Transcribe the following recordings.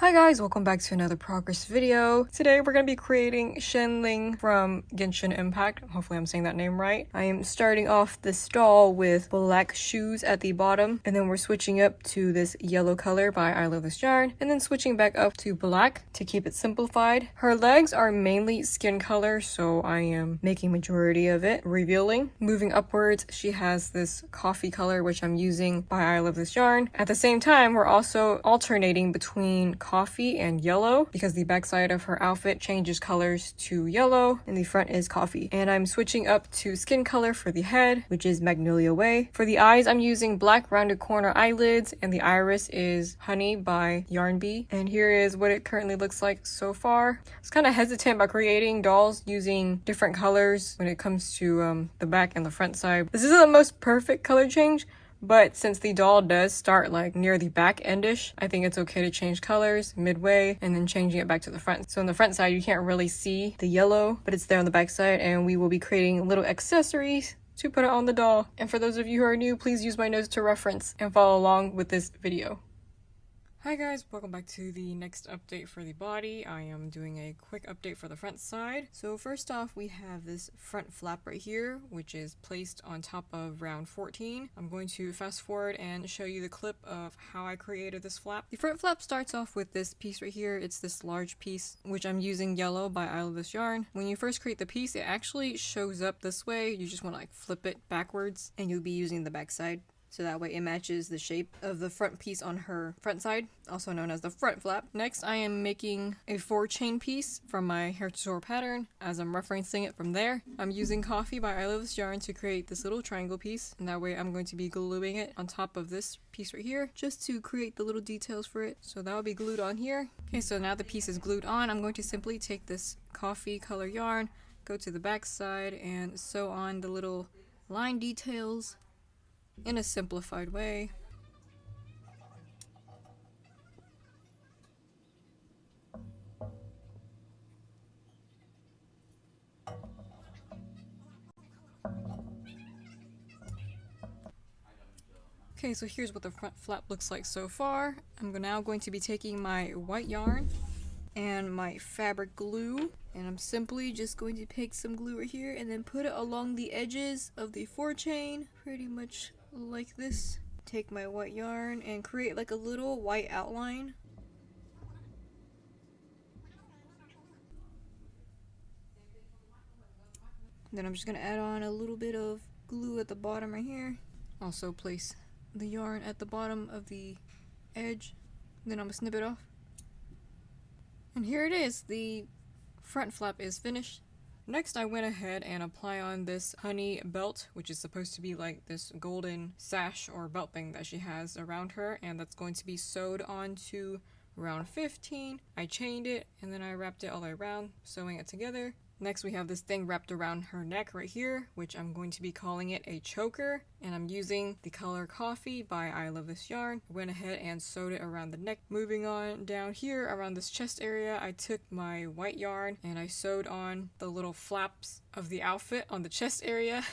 Hi guys, welcome back to another progress video. Today we're going to be creating Xiangling from Genshin Impact. Hopefully I'm saying that name right. I am starting off this doll with black shoes at the bottom, and then we're switching up to this yellow color by I Love This Yarn, and then switching back up to black to keep it simplified. Her legs are mainly skin color, so I am making majority of it revealing. Moving upwards, she has this coffee color, which I'm using by I Love This Yarn. At the same time, we're also alternating between coffee and yellow because the backside of her outfit changes colors to yellow and the front is coffee. And I'm switching up to skin color for the head, which is Magnolia Way. For the eyes, I'm using black rounded corner eyelids, and the iris is Honey by Yarn Bee. And here is what it currently looks like so far. I was kind of hesitant about creating dolls using different colors when it comes to the back and the front side. This isn't the most perfect color change, but since the doll does start like near the back endish, I think it's okay to change colors midway and then changing it back to the front. So on the front side, you can't really see the yellow, but it's there on the back side, and we will be creating little accessories to put it on the doll. And for those of you who are new, please use my notes to reference and follow along with this video. Hi guys, welcome back to the next update for the body. I am doing a quick update for the front side. So first off, we have this front flap right here, which is placed on top of round 14. I'm going to fast forward and show you the clip of how I created this flap. The front flap starts off with this piece right here. It's this large piece, which I'm using yellow by I Love This Yarn. When you first create the piece, it actually shows up this way. You just want to like flip it backwards, and you'll be using the back side. So that way it matches the shape of the front piece on her front side, also known as the front flap. Next, I am making a 4-chain piece from my hair tutorial pattern as I'm referencing it from there. I'm using Coffee by I Love This Yarn to create this little triangle piece, and that way I'm going to be gluing it on top of this piece right here just to create the little details for it. So that will be glued on here. Okay, so now the piece is glued on. I'm going to simply take this coffee color yarn, go to the back side, and sew on the little line details in a simplified way. Okay, so here's what the front flap looks like so far. I'm now going to be taking my white yarn and my fabric glue, and I'm simply just going to pick some glue right here and then put it along the edges of the 4-chain, pretty much like this. Take my white yarn and create like a little white outline. Then I'm just gonna add on a little bit of glue at the bottom right here. Also place the yarn at the bottom of the edge. Then I'm gonna snip it off. And here it is, the front flap is finished. Next, I went ahead and apply on this honey belt, which is supposed to be like this golden sash or belt thing that she has around her, and that's going to be sewed onto round 15. I chained it, and then I wrapped it all the way around, sewing it together. Next, we have this thing wrapped around her neck right here, which I'm going to be calling it a choker, and I'm using the color Coffee by I Love This Yarn. I went ahead and sewed it around the neck. Moving on down here around this chest area, I took my white yarn and I sewed on the little flaps of the outfit on the chest area.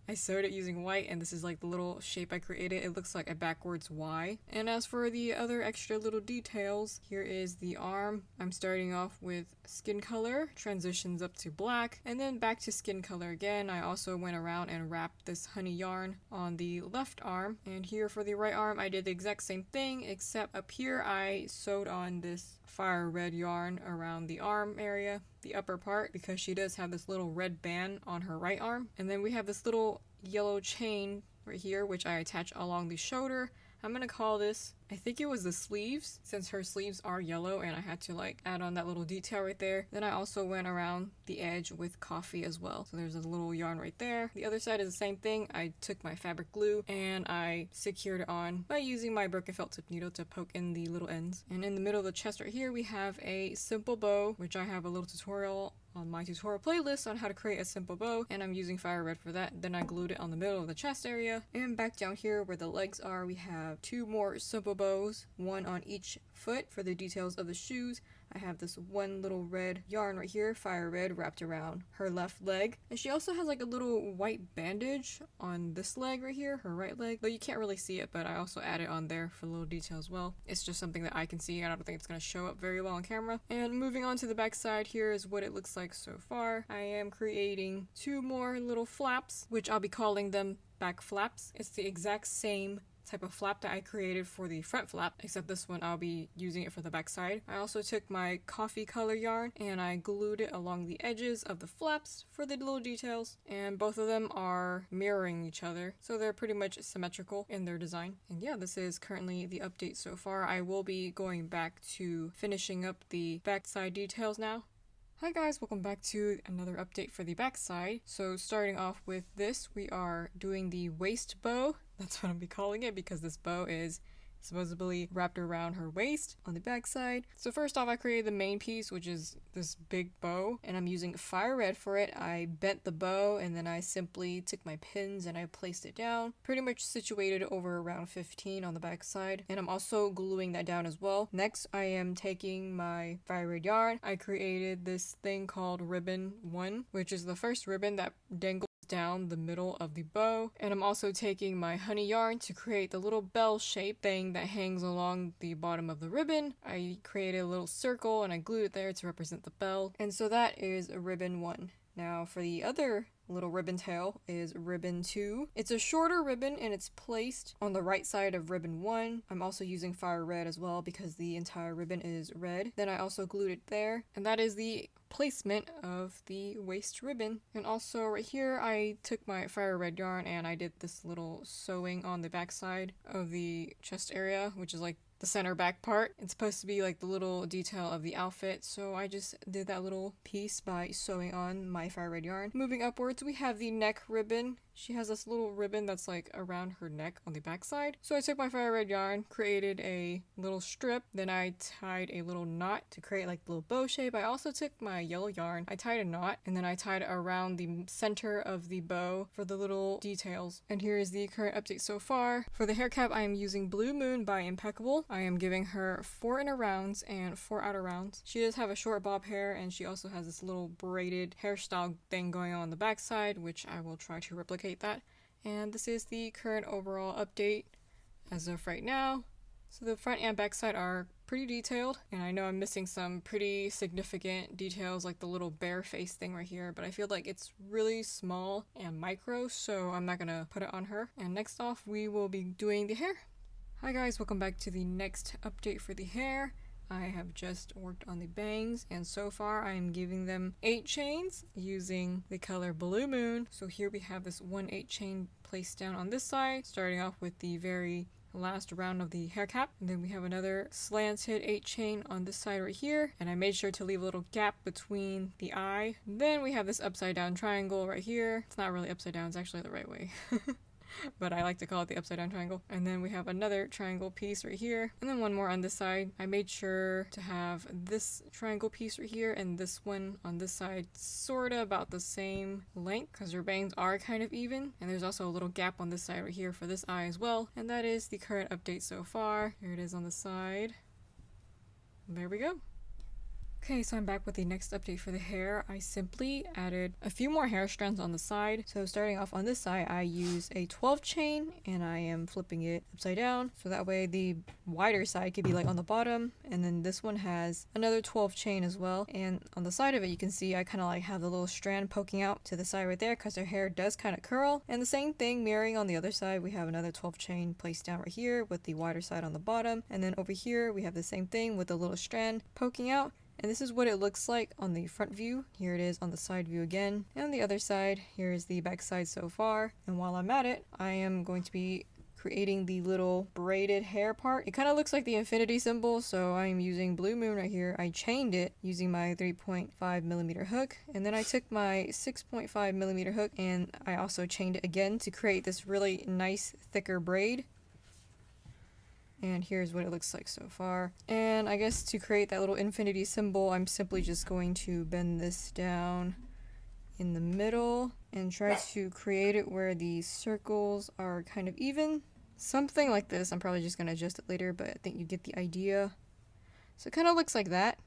I sewed it using white, and this is like the little shape I created. It looks like a backwards Y. And as for the other extra little details, here is the arm. I'm starting off with skin color, transitions up to black, and then back to skin color again. I also went around and wrapped this honey yarn on the left arm. And here for the right arm, I did the exact same thing, except up here I sewed on this fire red yarn around the arm area, the upper part, because she does have this little red band on her right arm. And then we have this little yellow chain right here, which I attach along the shoulder. I'm gonna call this, I think it was the sleeves, since her sleeves are yellow and I had to like add on that little detail right there. Then I also went around the edge with Coffee as well. So there's a little yarn right there. The other side is the same thing. I took my fabric glue and I secured it on by using my broken felt tip needle to poke in the little ends. And in the middle of the chest right here, we have a simple bow, which I have a little tutorial on my tutorial playlist on how to create a simple bow, and I'm using fire red for that. Then I glued it on the middle of the chest area. And back down here where the legs are, we have 2 more simple beautiful bows, one on each foot for the details of the shoes. I have this one little red yarn right here, fire red, wrapped around her left leg. And she also has like a little white bandage on this leg right here, her right leg. Though you can't really see it, but I also added on there for little detail as well. It's just something that I can see. I don't think it's going to show up very well on camera. And moving on to the back side, here is what it looks like so far. I am creating 2 more little flaps, which I'll be calling them back flaps. It's the exact same type of flap that I created for the front flap, except this one I'll be using it for the back side. I also took my coffee color yarn and I glued it along the edges of the flaps for the little details, and both of them are mirroring each other, so they're pretty much symmetrical in their design. And yeah, this is currently the update so far. I will be going back to finishing up the backside details now. Hi guys, welcome back to another update for the backside. So starting off with this, we are doing the waist bow. That's what I'll be calling it because this bow is supposedly wrapped around her waist on the backside. So first off, I created the main piece, which is this big bow, and I'm using fire red for it. I bent the bow and then I simply took my pins and I placed it down, pretty much situated over around 15 on the backside. And I'm also gluing that down as well. Next, I am taking my fire red yarn. I created this thing called ribbon 1, which is the first ribbon that dangles down the middle of the bow, and I'm also taking my honey yarn to create the little bell shape thing that hangs along the bottom of the ribbon. I created a little circle and I glued it there to represent the bell, and so that is ribbon 1. Now for the other little ribbon tail is ribbon 2. It's a shorter ribbon and it's placed on the right side of ribbon 1. I'm also using fire red as well because the entire ribbon is red. Then I also glued it there, and that is the placement of the waist ribbon. And also right here I took my fire red yarn and I did this little sewing on the back side of the chest area, which is like the center back part. It's supposed to be like the little detail of the outfit, so I just did that little piece by sewing on my fire red yarn. Moving upwards, we have the neck ribbon. She has this little ribbon that's like around her neck on the back side. So I took my fire red yarn, created a little strip, then I tied a little knot to create like the little bow shape. I also took my yellow yarn, I tied a knot, and then I tied it around the center of the bow for the little details. And here is the current update so far. For the hair cap, I am using Blue Moon by Impeccable. I am giving her 4 inner rounds and 4 outer rounds. She does have a short bob hair and she also has this little braided hairstyle thing going on the back side, which I will try to replicate that. And this is the current overall update as of right now. So the front and back side are pretty detailed, and I know I'm missing some pretty significant details like the little bear face thing right here, but I feel like it's really small and micro, so I'm not gonna put it on her. And next off, we will be doing the hair. Hi guys, welcome back to the next update for the hair. I have just worked on the bangs, and so far I am giving them 8 chains using the color Blue Moon. So here we have this 1 8 chain placed down on this side, starting off with the very last round of the hair cap, and then we have another slanted 8 chain on this side right here, and I made sure to leave a little gap between the eye. Then we have this upside down triangle right here. It's not really upside down, it's actually the right way. But I like to call it the upside down triangle. And then we have another triangle piece right here, and then one more on this side. I made sure to have this triangle piece right here and this one on this side sort of about the same length because her bangs are kind of even. And there's also a little gap on this side right here for this eye as well. And that is the current update so far. Here it is on the side. There we go. Okay, so I'm back with the next update for the hair. I simply added a few more hair strands on the side. So starting off on this side, I use a 12 chain and I am flipping it upside down. So that way the wider side could be like on the bottom. And then this one has another 12 chain as well. And on the side of it, you can see I kind of like have the little strand poking out to the side right there because her hair does kind of curl. And the same thing mirroring on the other side, we have another 12 chain placed down right here with the wider side on the bottom. And then over here, we have the same thing with the little strand poking out. And this is what it looks like on the front view. Here it is on the side view again. And on the other side, here is the back side so far. And while I'm at it, I am going to be creating the little braided hair part. It kind of looks like the infinity symbol, so I'm using Blue Moon right here. I chained it using my 3.5mm hook, and then I took my 6.5mm hook and I also chained it again to create this really nice thicker braid. And here's what it looks like so far. And I guess to create that little infinity symbol, I'm simply just going to bend this down in the middle and try to create it where the circles are kind of even. something like this. I'm probably just gonna adjust it later, but I think you get the idea. So it kind of looks like that.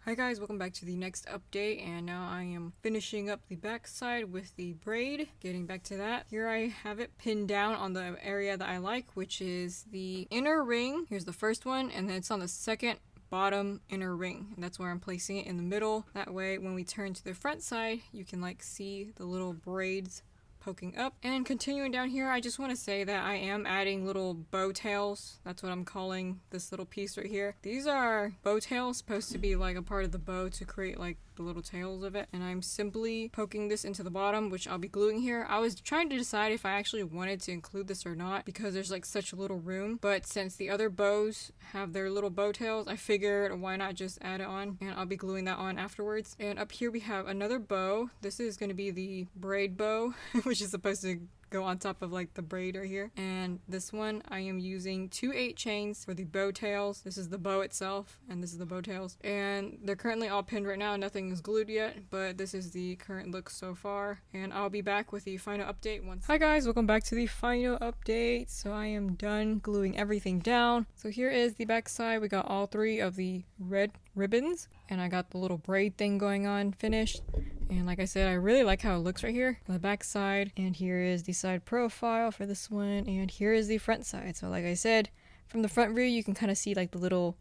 Hi guys, welcome back to the next update, and now I am finishing up the back side with the braid. Getting back to that, here I have it pinned down on the area that I like, which is the inner ring. Here's the first one, and then it's on the second bottom inner ring, and that's where I'm placing it in the middle. That way when we turn to the front side, you can like see the little braids poking up. And continuing down here, I just want to say that I am adding little bow tails. That's what I'm calling this little piece right here. These are bow tails, supposed to be like a part of the bow to create like the little tails of it, and I'm simply poking this into the bottom, which I'll be gluing here. I was trying to decide if I actually wanted to include this or not because there's like such a little room, but since the other bows have their little bow tails, I figured why not just add it on, and I'll be gluing that on afterwards. And up here we have another bow. This is going to be the braid bow which is supposed to go on top of like the braid right here. And this one I am using 2 8 chains for the bow tails. This is the bow itself and this is the bow tails, and they're currently all pinned right now. Nothing is glued yet, but this is the current look so far, and I'll be back with the final update once. Hi guys, welcome back to the final update. So I am done gluing everything down. So here is the back side. We got all 3 of the red ribbons, and I got the little braid thing going on finished. And like I said, I really like how it looks right here on the back side. And here is the side profile for this one, and here is the front side. So like I said, from the front view you can kind of see like the little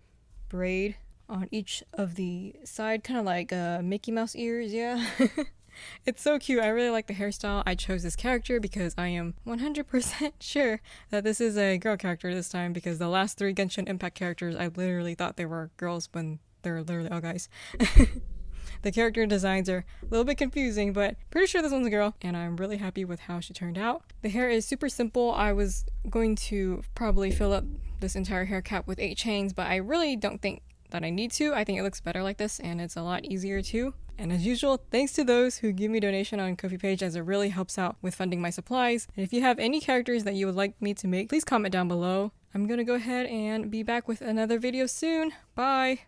braid on each of the side, kind of like Mickey Mouse ears. Yeah. It's so cute. I really like the hairstyle. I chose this character because I am 100% sure that this is a girl character this time, because the last 3 Genshin Impact characters I literally thought they were girls when they're literally all guys. The character designs are a little bit confusing, but pretty sure this one's a girl, and I'm really happy with how she turned out. The hair is super simple. I was going to probably fill up this entire hair cap with 8 chains, but I really don't think that I need to. I think it looks better like this, and it's a lot easier too. And as usual, thanks to those who give me donation on Ko-fi page, as it really helps out with funding my supplies. And if you have any characters that you would like me to make, please comment down below. I'm gonna go ahead and be back with another video soon. Bye!